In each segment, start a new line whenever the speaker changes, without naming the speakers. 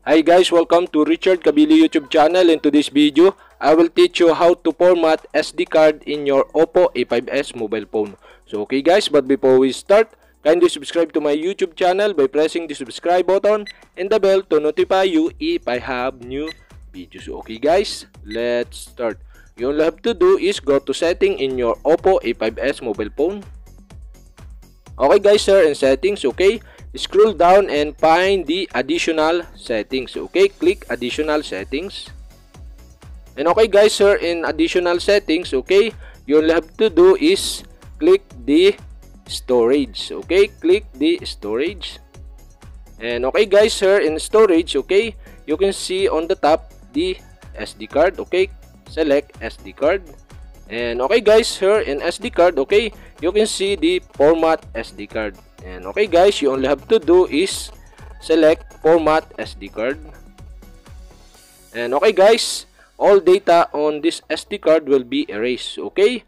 Hi guys, welcome to Richard Cabile YouTube channel. In today's video, I will teach you how to format SD card in your OPPO A5s mobile phone. So okay guys, but before we start, kindly subscribe to my YouTube channel by pressing the subscribe button and the bell to notify you if I have new videos. So okay guys, let's start. You all have to do is go to setting in your OPPO A5s mobile phone. Okay guys, here in settings, okay, scroll down and find the additional settings. Okay, click additional settings. And okay guys, here in additional settings, okay, you all have to do is click the storage. Okay, click the storage. And okay guys, here in storage, okay, you can see on the top the SD card. Okay, select SD card. And okay guys, here in SD card, okay, you can see the format SD card. And okay guys, you only have to do is select format SD card. And okay guys, all data on this SD card will be erased. Okay,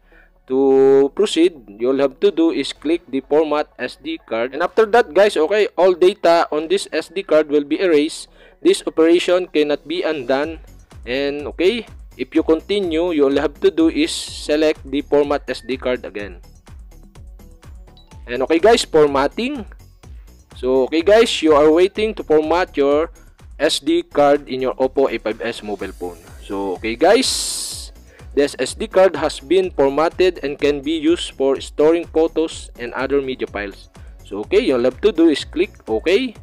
to proceed, you'll have to do is click the format SD card. And after that guys, okay, all data on this SD card will be erased. This operation cannot be undone. And okay, if you continue, you all have to do is select the format SD card again. And okay guys, formatting. So okay guys, you are waiting to format your SD card in your OPPO A5s mobile phone. So okay guys, this SD card has been formatted and can be used for storing photos and other media files. So okay, you all have to do is click OK.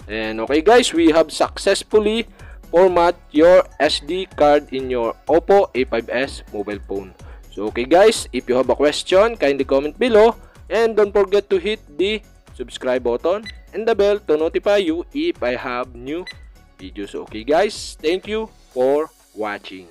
And okay guys, we have successfully format your SD card in your OPPO A5s mobile phone. So okay guys, if you have a question, kindly comment below and don't forget to hit the subscribe button and the bell to notify you if I have new videos. Okay guys, thank you for watching.